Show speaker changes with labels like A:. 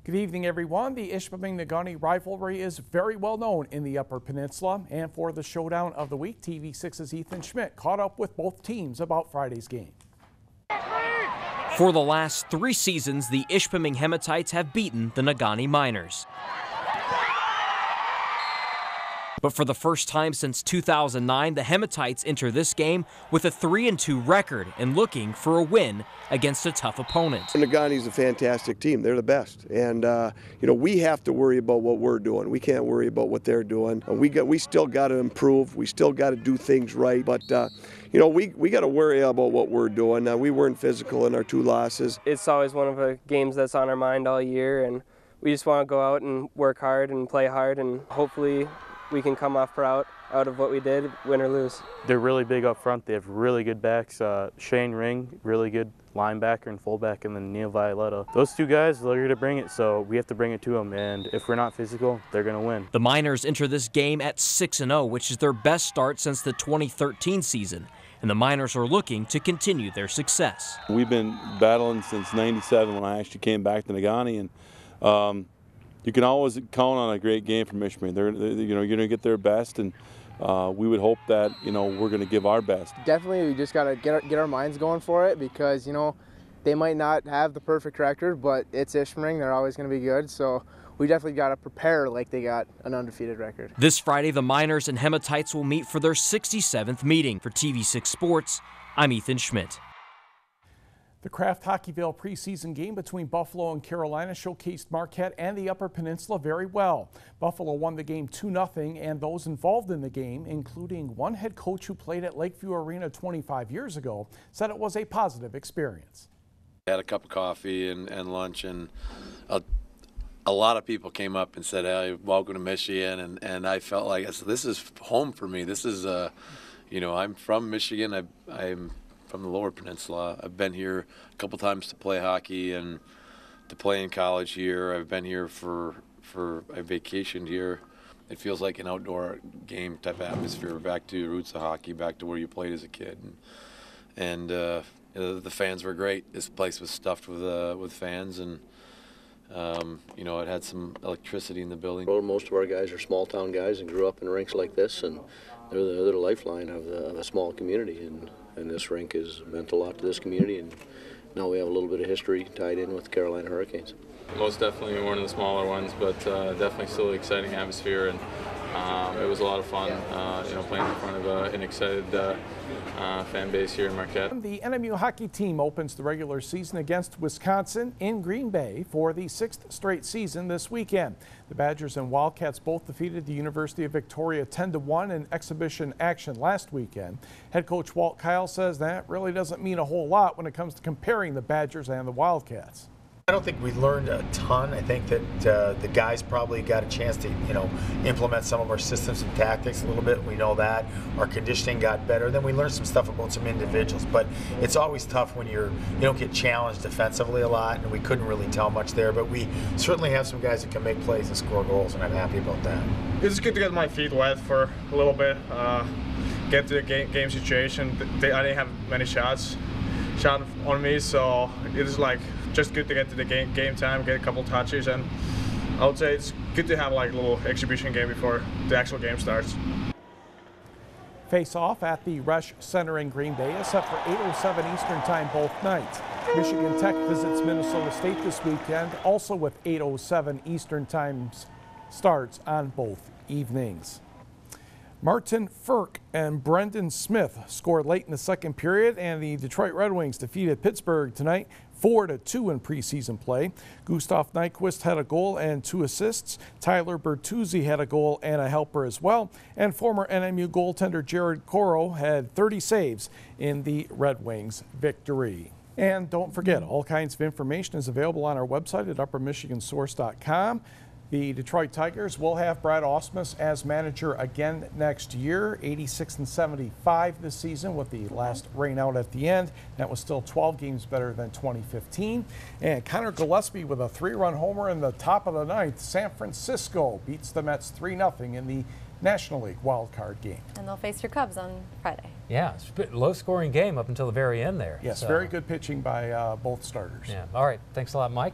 A: Good evening, everyone. The Ishpeming-Negaunee rivalry is very well known in the Upper Peninsula, and for the showdown of the week, TV6's Ethan Schmidt caught up with both teams about Friday's game.
B: For the last 3 seasons, the Ishpeming Hematites have beaten the Negaunee Miners. But for the first time since 2009, the Hematites enter this game with a 3-2 record and looking for a win against a tough opponent.
C: Negaunee's a fantastic team. They're the best. And, we have to worry about what we're doing. We can't worry about what they're doing. We still got to improve. We still got to do things right. But, we got to worry about what we're doing. We weren't physical in our 2 losses.
D: It's always one of the games that's on our mind all year, and we just want to go out and work hard and play hard, and hopefully we can come off proud out of what we did, win or lose.
E: They're really big up front. They have really good backs. Shane Ring, really good linebacker and fullback, and then Neil Violetta. Those 2 guys, they're going to bring it, so we have to bring it to them, and if we're not physical, they're going to win.
B: The Miners enter this game at 6-0, which is their best start since the 2013 season, and the Miners are looking to continue their success.
F: We've been battling since '97 when I actually came back to Negaunee, and you can always count on a great game from Ishpeming. They're going to get their best, and we would hope that we're going to give our best.
G: Definitely, we just got to get our minds going for it because they might not have the perfect record, but it's Ishpeming. They're always going to be good, so we definitely got to prepare like they got an undefeated record.
B: This Friday, the Miners and Hematites will meet for their 67th meeting. For TV6 Sports, I'm Ethan Schmidt.
A: The Kraft Hockeyville preseason game between Buffalo and Carolina showcased Marquette and the Upper Peninsula very well. Buffalo won the game 2-0, and those involved in the game, including one head coach who played at Lakeview Arena 25 years ago, said it was a positive experience.
H: I had a cup of coffee and lunch, and a lot of people came up and said, "Hey, welcome to Michigan," and I felt like this is home for me. This is, I'm from Michigan. I'm from the Lower Peninsula. I've been here a couple times to play hockey and to play in college here. I've been here I vacationed here. It feels like an outdoor game type of atmosphere, back to roots of hockey, back to where you played as a kid. And the fans were great. This place was stuffed with fans, and it had some electricity in the building.
I: Most of our guys are small town guys and grew up in rinks like this, and they're the lifeline of a small community, and this rink has meant a lot to this community, and now we have a little bit of history tied in with the Carolina Hurricanes.
J: Most definitely one of the smaller ones, but definitely still an exciting atmosphere, and it was a lot of fun, playing in front of an excited fan base here in Marquette.
A: The MMU Hockey team opens the regular season against Wisconsin in Green Bay for the 6th straight season this weekend. The Badgers and Wildcats both defeated the University of Victoria 10-1 in exhibition action last weekend. Head coach Walt Kyle says that really doesn't mean a whole lot when it comes to comparing the Badgers and the Wildcats.
K: I don't think we learned a ton. I think that the guys probably got a chance to, implement some of our systems and tactics a little bit. We know that our conditioning got better. Then we learned some stuff about some individuals. But it's always tough when you don't get challenged defensively a lot, and we couldn't really tell much there. But we certainly have some guys that can make plays and score goals, and I'm happy about that.
L: It's good to get my feet wet for a little bit, get to the game situation. I didn't have many shots on me, so it was just good to get to the game time, get a couple touches, and I would say it's good to have a little exhibition game before the actual game starts.
A: Face-off at the Resch Center in Green Bay is set for 8:07 Eastern Time both nights. Michigan Tech visits Minnesota State this weekend, also with 8:07 Eastern Time starts on both evenings. Martin Ferk and Brendan Smith scored late in the second period, and the Detroit Red Wings defeated Pittsburgh tonight 4-2 in preseason play. Gustav Nyquist had a goal and 2 assists. Tyler Bertuzzi had a goal and a helper as well. And former NMU goaltender Jared Coro had 30 saves in the Red Wings victory. And don't forget, all kinds of information is available on our website at uppermichigansource.com. The Detroit Tigers will have Brad Ausmus as manager again next year, 86-75 this season with the last rain out at the end. That was still 12 games better than 2015. And Connor Gillespie with a 3-run homer in the top of the 9th. San Francisco beats the Mets 3-0 in the National League wild card game.
M: And they'll face your Cubs on Friday.
N: Yeah, it's a low scoring game up until the very end there.
A: Yes, so very good pitching by both starters.
N: Yeah. All right, thanks a lot, Mike.